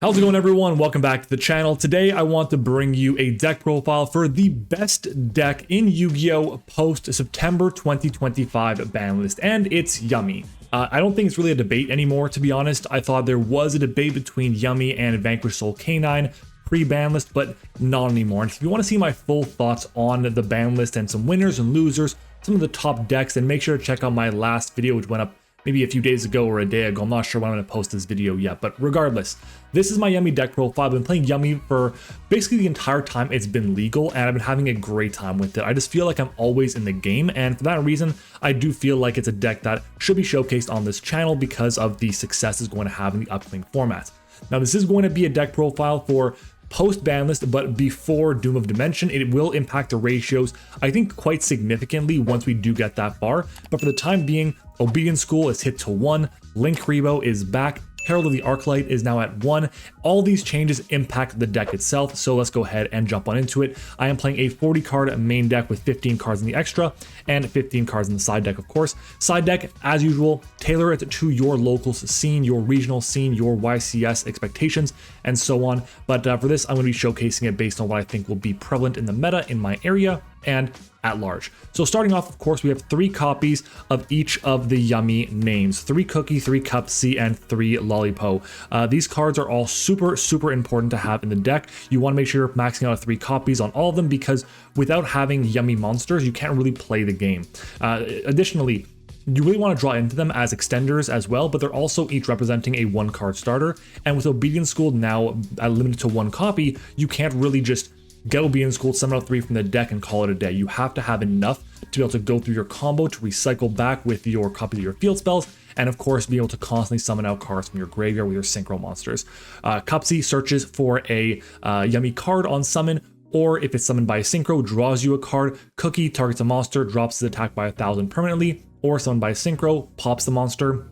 How's it going, everyone? Welcome back to the channel. Today I want to bring you a deck profile for the best deck in Yu-Gi-Oh! Post September 2025 ban list, and it's Yummy. I don't think it's really a debate anymore, to be honest. I thought there was a debate between Yummy and Vanquish Soul Canine pre-ban list, but not anymore. And if you want to see my full thoughts on the ban list and some winners and losers, some of the top decks, then make sure to check out my last video, which went up maybe a few days ago or a day ago. I'm not sure when I'm going to post this video yet, but regardless, this is my Yummy deck profile. I've been playing Yummy for basically the entire time it's been legal, and I've been having a great time with it. I just feel like I'm always in the game, and for that reason, I do feel like it's a deck that should be showcased on this channel because of the success it's going to have in the upcoming format. Now, this is going to be a deck profile for post-ban list, but before Doom of Dimension. It will impact the ratios, I think, quite significantly once we do get that far. But for the time being, Obedience School is hit to 1, Link Rebo is back, Herald of the Arclight is now at 1. All these changes impact the deck itself, so let's go ahead and jump on into it. I am playing a 40 card main deck with 15 cards in the extra and 15 cards in the side deck, of course. Side deck, as usual, tailor it to your local scene, your regional scene, your YCS expectations, and so on. But for this, I'm going to be showcasing it based on what I think will be prevalent in the meta in my area and at large. So starting off, of course, we have 3 copies of each of the Yummy names: 3 Cookie, 3 Cupsy, and 3 Lollipo. These cards are all super important to have in the deck. You want to make sure you're maxing out 3 copies on all of them, because without having Yummy monsters, you can't really play the game. Additionally, you really want to draw into them as extenders as well, but they're also each representing a 1-card starter. And with Obedience School now limited to 1 copy, you can't really just get Obedience School, summon out 3 from the deck, and call it a day. You have to have enough to be able to go through your combo, to recycle back with your copy of your field spells, and of course be able to constantly summon out cards from your graveyard with your synchro monsters. Cupsy searches for a Yummy card on summon, or if it's summoned by a synchro, draws you a card. Cookie targets a monster, drops its attack by 1,000 permanently, or summoned by a synchro, pops the monster.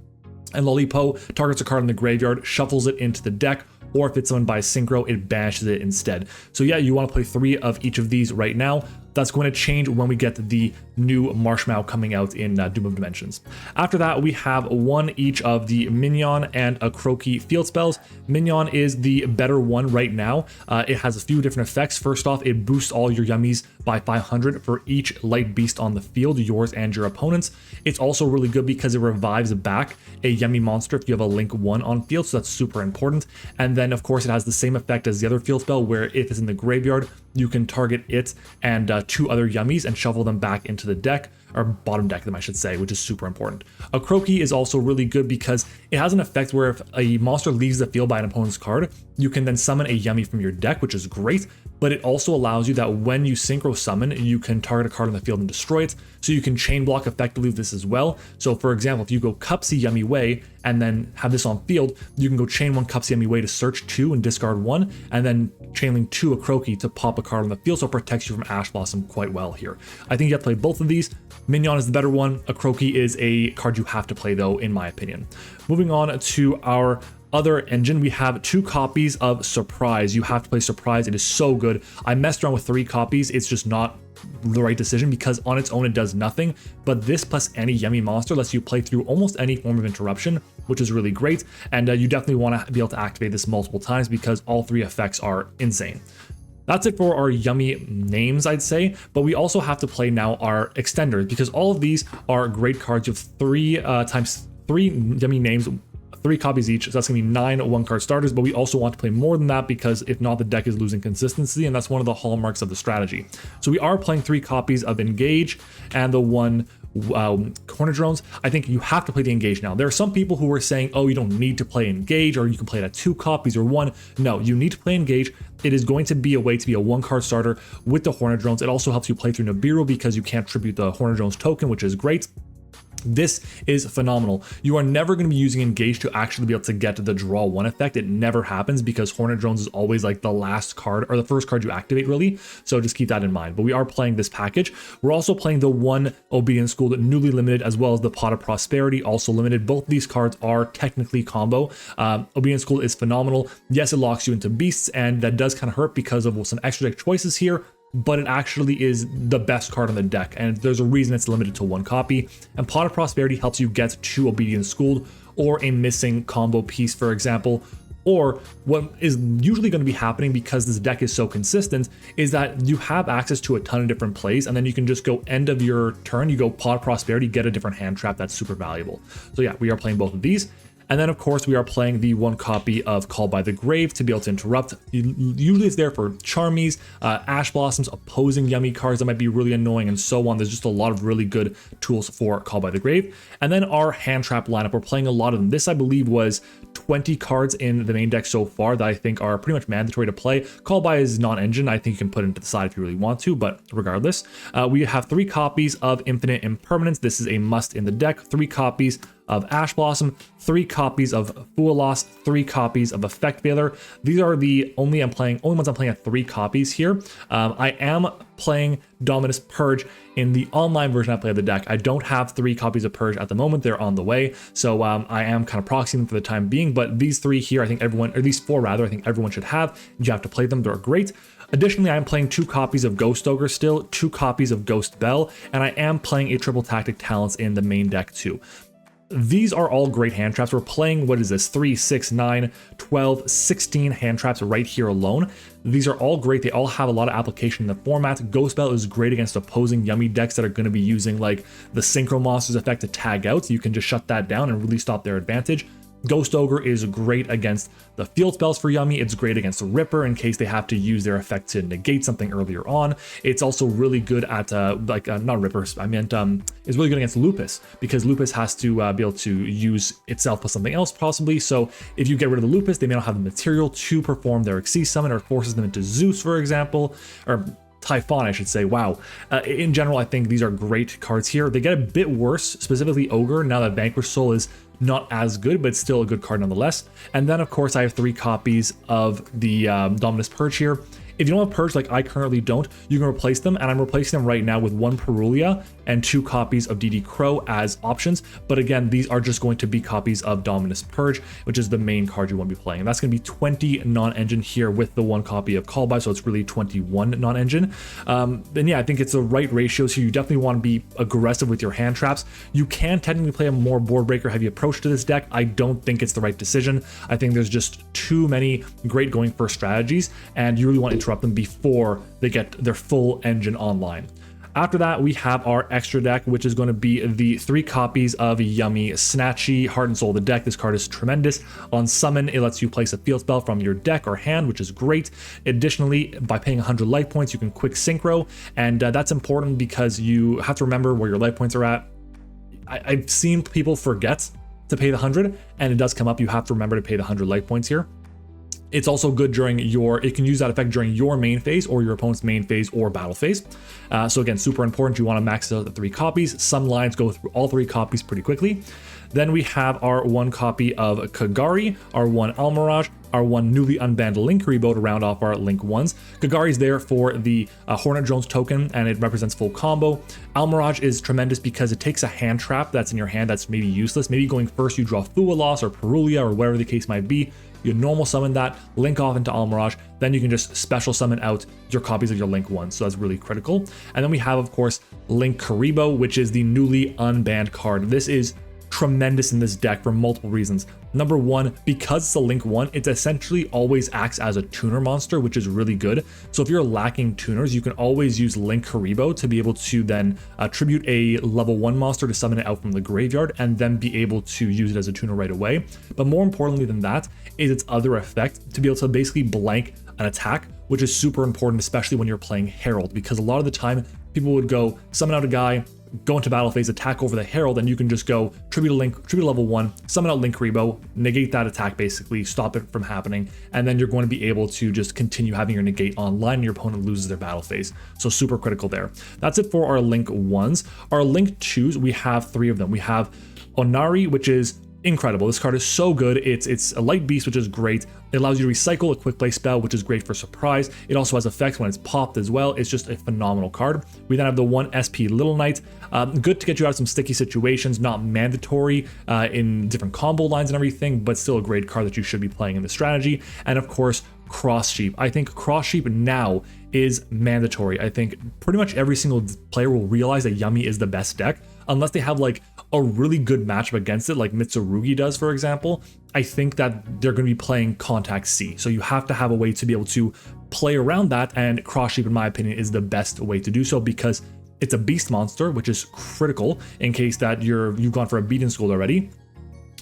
And Lollipo targets a card in the graveyard, shuffles it into the deck, or if it's summoned by a synchro, it banishes it instead. So yeah, you want to play 3 of each of these right now. That's going to change when we get the new Marshmallow coming out in Doom of Dimensions. After that, we have 1 each of the Minion and a Croaky field spells. Minion is the better one right now. It has a few different effects. First off, it boosts all your Yummies by 500 for each light beast on the field, yours and your opponent's. It's also really good because it revives back a Yummy monster if you have a Link 1 on field, so that's super important. And then, of course, it has the same effect as the other field spell, where if it's in the graveyard, you can target it and 2 other Yummies and shuffle them back into the deck, or bottom deck them, I should say, which is super important. A Croaky is also really good because it has an effect where if a monster leaves the field by an opponent's card, you can then summon a Yummy from your deck, which is great, but it also allows you that when you synchro summon, you can target a card on the field and destroy it, so you can chain block effectively with this as well. So for example, if you go Cupsy Yummy Way and then have this on field, you can go chain 1 Cupsy Yummy Way to search 2 and discard 1, and then chain link 2 a Croaky to pop a card on the field, so it protects you from Ash Blossom quite well here. I think you have to play both of these. Minion is the better one. A Croaky is a card you have to play though, in my opinion. Moving on to our other engine, we have 2 copies of Surprise. You have to play Surprise. It is so good. I messed around with 3 copies. It's just not the right decision because on its own it does nothing, but this plus any Yummy monster lets you play through almost any form of interruption, which is really great. And you definitely want to be able to activate this multiple times because all 3 effects are insane. That's it for our Yummy names, I'd say, but we also have to play now our extenders because all of these are great cards. You have 3 times 3 Yummy names, 3 copies each, so that's gonna be 9 1-card starters, but we also want to play more than that because if not, the deck is losing consistency, and that's one of the hallmarks of the strategy. So we are playing 3 copies of Engage and the 1 Corner Drones. I think you have to play the Engage now. There are some people who are saying, oh, you don't need to play Engage, or you can play it at 2 copies or 1. No, you need to play Engage. It is going to be a way to be a 1-card starter with the Hornet Drones. It also helps you play through Nibiru because you can't tribute the Hornet Drones token, which is great. This is phenomenal. You are never going to be using Engage to actually be able to get to the draw 1 effect. It never happens because Hornet Drones is always like the last card or the first card you activate, really. So just keep that in mind. But we are playing this package. We're also playing the 1 Obedience School, newly limited, as well as the Pot of Prosperity, also limited. Both these cards are technically combo. Obedience School is phenomenal. Yes, it locks you into beasts, and that does kind of hurt because of some extra deck choices here, but it actually is the best card on the deck, and there's a reason it's limited to 1 copy. And Pot of Prosperity helps you get to Obedience Schooled or a missing combo piece, for example, Or what is usually going to be happening, because this deck is so consistent, is that you have access to a ton of different plays, and then you can just go end of your turn, you go Pot of Prosperity, get a different hand trap that's super valuable. So yeah, we are playing both of these. And then of course we are playing the 1 copy of Called by the Grave to be able to interrupt. Usually it's there for Charmies, Ash Blossoms, opposing Yummy cards that might be really annoying, and so on. There's just a lot of really good tools for Called by the Grave. And then our hand trap lineup, we're playing a lot of them. This I believe was 20 cards in the main deck so far that I think are pretty much mandatory to play. Called by is non-engine. I think you can put it to the side if you really want to, but regardless. We have 3 copies of Infinite Impermanence. This is a must in the deck. 3 copies of Ash Blossom, 3 copies of Fualos, 3 copies of Effect Veiler. These are the only ones I'm playing at 3 copies here. I am playing Dominus Purge in the online version I play of the deck. I don't have 3 copies of Purge at the moment. They're on the way. So I am kind of proxying them for the time being, but these 3 here, I think everyone, or at least 4 rather, I think everyone should have. You have to play them. They're great. Additionally, I'm playing 2 copies of Ghost Ogre still, 2 copies of Ghost Bell, and I am playing a Triple Tactic Talents in the main deck too. These are all great hand traps. We're playing, what is this, 3, 6, 9, 12, 16 hand traps right here alone. These are all great. They all have a lot of application in the format. Ghost Bell is great against opposing Yummy decks that are going to be using like the Synchro Monsters effect to tag out. So you can just shut that down and really stop their advantage. Ghost Ogre is great against the field spells for Yummy. It's great against Ripper in case they have to use their effect to negate something earlier on. It's also really good at not Ripper, I meant it's really good against Lupus, because Lupus has to be able to use itself plus something else possibly. So if you get rid of the Lupus, they may not have the material to perform their Xyz summon, or forces them into Zeus, for example, or Typhon, I should say. Wow. In general, I think these are great cards here. They get a bit worse, specifically Ogre, now that Vanquish Soul is not as good, but still a good card nonetheless. And then, of course, I have 3 copies of the Dominus Purge here. If you don't have Purge, like I currently don't, you can replace them, and I'm replacing them right now with 1 Perulia and 2 copies of DD Crow as options. But again, these are just going to be copies of Dominus Purge, which is the main card you want to be playing. And that's going to be 20 non-engine here with the 1 copy of Call By, so it's really 21 non-engine. Then yeah, I think it's the right ratios here. You definitely want to be aggressive with your hand traps. You can technically play a more board breaker heavy approach to this deck. I don't think it's the right decision. I think there's just too many great going first strategies, and you really want to interrupt them before they get their full engine online. After that, we have our extra deck, which is going to be the 3 copies of Yummy Snatchy, Heart and Soul of the deck. This card is tremendous. On summon, it lets you place a field spell from your deck or hand, which is great. Additionally, by paying 100 life points, you can quick synchro, and that's important because you have to remember where your life points are at. I've seen people forget to pay the 100, and it does come up. You have to remember to pay the 100 life points here. It's also good during it can use that effect during your main phase or your opponent's main phase or battle phase. So again, super important. You want to max out the 3 copies. Some lines go through all 3 copies pretty quickly. Then we have our 1 copy of Kagari, our 1 Almirage, our 1 newly unbanned Link Rebo to round off our Link 1s. Kagari is there for the Hornet Drones token, and it represents full combo. Almirage is tremendous because it takes a hand trap that's in your hand that's maybe useless. Maybe going first you draw Fualos or Perulia or whatever the case might be. You normal summon that, link off into Almirage, then you can just special summon out your copies of your Link 1, so that's really critical. And then we have, of course, Link Karibo, which is the newly unbanned card. This is tremendous in this deck for multiple reasons. Number 1, because it's a Link 1, it essentially always acts as a tuner monster, which is really good. So if you're lacking tuners, you can always use Link Karibo to be able to then tribute a level 1 monster to summon it out from the graveyard and then be able to use it as a tuner right away. But more importantly than that is its other effect to be able to basically blank an attack, which is super important, especially when you're playing Herald, because a lot of the time people would go summon out a guy, go into battle phase, attack over the Herald, and you can just go tribute a Link, tribute a level 1, summon out Link Rebo, negate that attack basically, stop it from happening, and then you're going to be able to just continue having your negate online and your opponent loses their battle phase. So super critical there. That's it for our Link 1s. Our Link 2s, we have 3 of them. We have Onari, which is incredible. This card is so good. It's a light beast, which is great. It allows you to recycle a quick play spell, which is great for surprise. It also has effects when it's popped as well. It's just a phenomenal card. We then have the 1 SP Little Knight. Good to get you out of some sticky situations, not mandatory in different combo lines and everything, but still a great card that you should be playing in the strategy. And of course, Cross Sheep. I think Cross Sheep now is mandatory. I think pretty much every single player will realize that Yummy is the best deck. unless they have like a really good matchup against it, like Mitsurugi does, for example, I think that they're going to be playing Contact C. So you have to have a way to be able to play around that, and Cross Sheep, in my opinion, is the best way to do so because it's a beast monster, which is critical in case that you've gone for a beat in school already.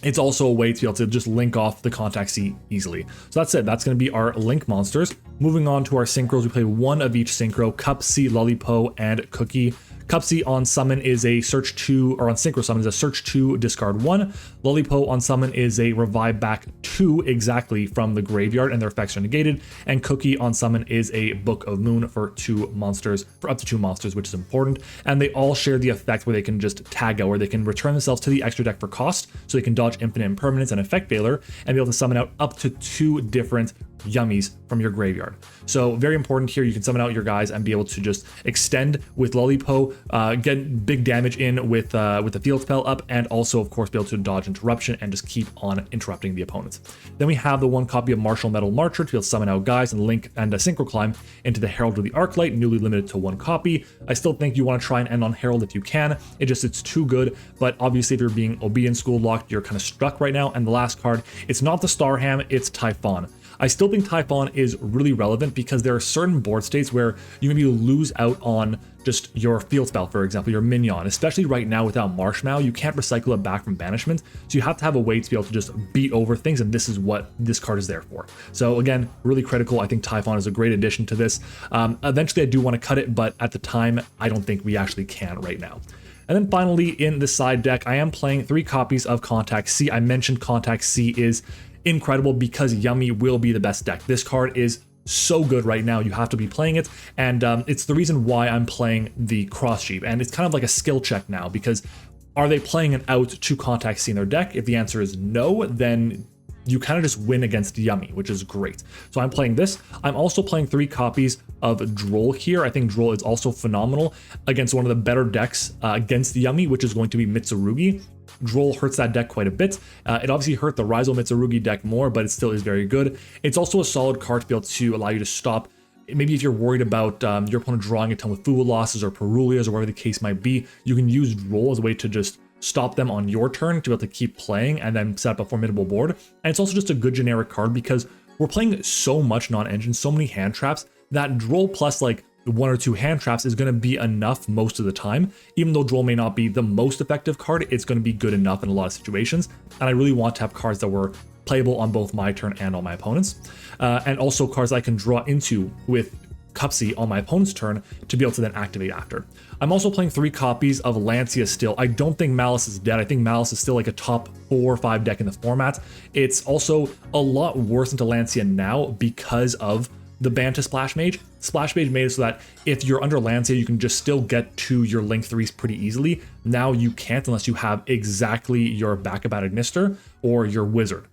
It's also a way to be able to just link off the Contact C easily. So that's it. That's going to be our link monsters. Moving on to our synchros, we play one of each synchro: Cup C, Lollipo, and Cookie. Cup C on summon is a search 2, or on synchro summon is a search 2, discard 1. Lollipo on summon is a revive back 2 exactly from the graveyard, and their effects are negated. And Cookie on summon is a Book of Moon for 2 monsters, for up to 2 monsters, which is important. And they all share the effect where they can just tag out, where they can return themselves to the extra deck for cost, so they can dodge infinite impermanence and effect failure, and be able to summon out up to 2 different yummies from your graveyard. So very important here. You can summon out your guys and be able to just extend with Lollipo, get big damage in with the field spell up, and also of course be able to dodge interruption and just keep on interrupting the opponents. Then we have the 1 copy of Martial Metal Marcher to be able to summon out guys and link and synchro climb into the Herald of the Arclight, newly limited to 1 copy. I still think you want to try and end on Herald if you can. It's too good, but obviously if you're being Obedient School locked, you're kind of stuck right now. And the last card, it's not the Starham, it's Typhon. I still think Typhon is really relevant because there are certain board states where you maybe lose out on just your field spell, for example, your minion, especially right now without Marshmallow. You can't recycle it back from banishment, so you have to have a way to be able to just beat over things, and this is what this card is there for. So again, really critical. I think Typhon is a great addition to this. Eventually I do want to cut it, but at the time I don't think we actually can right now. And then finally in the side deck, I am playing 3 copies of Contact C. I mentioned Contact C is incredible because Yummy will be the best deck. This card is so good right now, you have to be playing it, and it's the reason why I'm playing the Cross Sheep. And it's kind of like a skill check now, because are they playing an out to Contact C in their deck? If the answer is no, then you kind of just win against Yummy, which is great. So I'm playing this. I'm also playing 3 copies of Droll here. I think Droll is also phenomenal against one of the better decks against Yummy, which is going to be Mitsurugi. Droll hurts that deck quite a bit. It obviously hurt the Raizo Mitsurugi deck more, but it still is very good. It's also a solid card to be able to allow you to stop. Maybe if you're worried about your opponent drawing a ton with Fuwa losses or Perulias or whatever the case might be, you can use Droll as a way to just stop them on your turn to be able to keep playing and then set up a formidable board. And it's also just a good generic card because we're playing so much non-engine, so many hand traps, that Droll plus like 1 or 2 hand traps is going to be enough most of the time. Even though Droll may not be the most effective card, it's going to be good enough in a lot of situations. And I really want to have cards that were playable on both my turn and on my opponent's. And also cards I can draw into with Cup C on my opponent's turn to be able to then activate after. I'm also playing 3 copies of Lancia still. I don't think Malice is dead. I think Malice is still like a top 4 or 5 deck in the format. It's also a lot worse into Lancia now because of the ban to Splash Mage. Splash Mage made it so that if you're under Lancia, you can just still get to your Link 3s pretty easily. Now you can't unless you have exactly your backup at Ignister or your Wizard.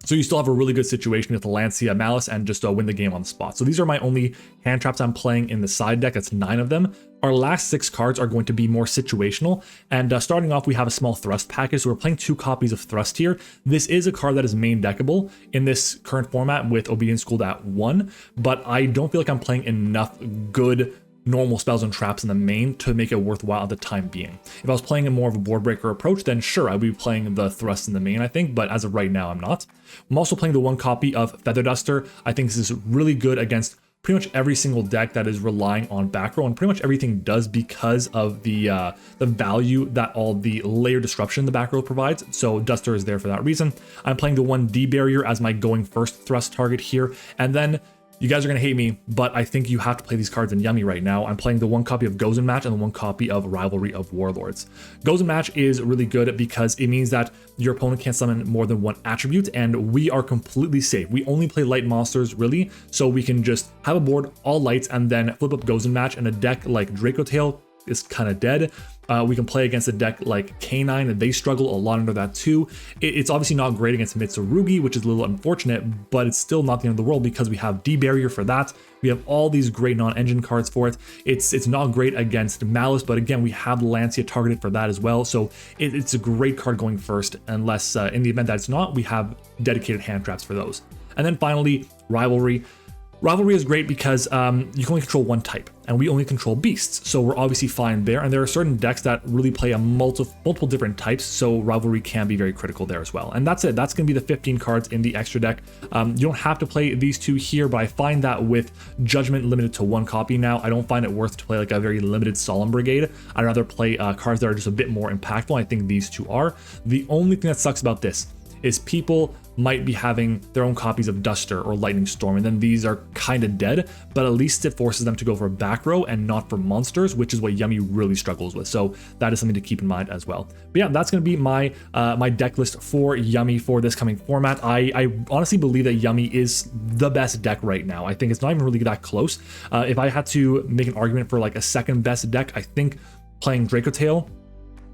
So you still have a really good situation with the Lancia Malice and just win the game on the spot. So these are my only hand traps I'm playing in the side deck. That's 9 of them. Our last 6 cards are going to be more situational. And starting off, we have a small Thrust package. So we're playing 2 copies of Thrust here. This is a card that is main deckable in this current format with Obedient Schooled at 1. But I don't feel like I'm playing enough good normal spells and traps in the main to make it worthwhile at the time being. If I was playing a more of a board breaker approach, then sure, I'd be playing the Thrust in the main, I think, but as of right now, I'm not. I'm also playing the 1 copy of Feather Duster. I think this is really good against pretty much every single deck that is relying on back row, and pretty much everything does because of the value that all the layer disruption the back row provides. So Duster is there for that reason. I'm playing the 1 D Barrier as my going first Thrust target here, and then you guys are going to hate me, but I think you have to play these cards in Yummy right now. I'm playing the 1 copy of Gozen Match and the 1 copy of Rivalry of Warlords. Gozen Match is really good because it means that your opponent can't summon more than 1 attribute, and we are completely safe. We only play light monsters, really, so we can just have a board all lights and then flip up Gozen Match, and a deck like Draco Tail is kind of dead. We can play against a deck like K9, and they struggle a lot under that too. It's obviously not great against Mitsurugi, which is a little unfortunate, but it's still not the end of the world because we have D Barrier for that. We have all these great non-engine cards for it. It's not great against Malice, but again, we have Lancia targeted for that as well. So it's a great card going first, unless in the event that it's not, we have dedicated hand traps for those. And then finally, Rivalry. Rivalry is great because you can only control one type, and we only control beasts, so we're obviously fine there. And there are certain decks that really play a multiple different types, so Rivalry can be very critical there as well. And that's it. That's going to be the 15 cards in the extra deck. You don't have to play these two here, but I find that with Judgment limited to 1 copy now, I don't find it worth to play like a very limited Solemn Brigade. I'd rather play cards that are just a bit more impactful. I think these two are. The only thing that sucks about this is people might be having their own copies of Duster or Lightning Storm, and then these are kind of dead, but at least it forces them to go for back row and not for monsters, which is what Yummy really struggles with. So that is something to keep in mind as well. But yeah, that's going to be my my deck list for Yummy for this coming format. I honestly believe that Yummy is the best deck right now. I think it's not even really that close. If I had to make an argument for like a second best deck, I think playing Dracotail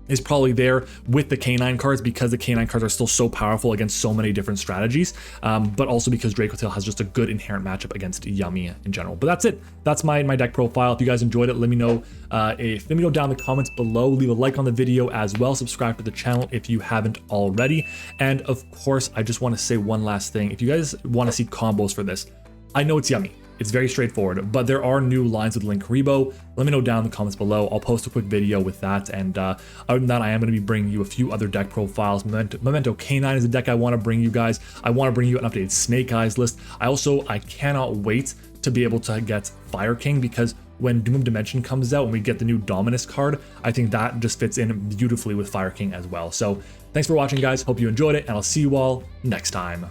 is probably there with the K9 cards, because the K9 cards are still so powerful against so many different strategies, but also because Dracotail has just a good inherent matchup against Yummy in general. But that's it. That's my deck profile. If you guys enjoyed it, let me know down in the comments below. Leave a like on the video as well. Subscribe to the channel if you haven't already. And of course, I just want to say one last thing. If you guys want to see combos for this, I know it's Yummy. It's very straightforward, but there are new lines with Linkuriboh. Let me know down in the comments below. I'll post a quick video with that. And other than that, I am going to be bringing you a few other deck profiles. Memento K9 is a deck I want to bring you guys. I want to bring you an updated Snake Eyes list. I cannot wait to be able to get Fire King, because when Doom of Dimension comes out and we get the new Dominus card, I think that just fits in beautifully with Fire King as well. So thanks for watching, guys. Hope you enjoyed it, and I'll see you all next time.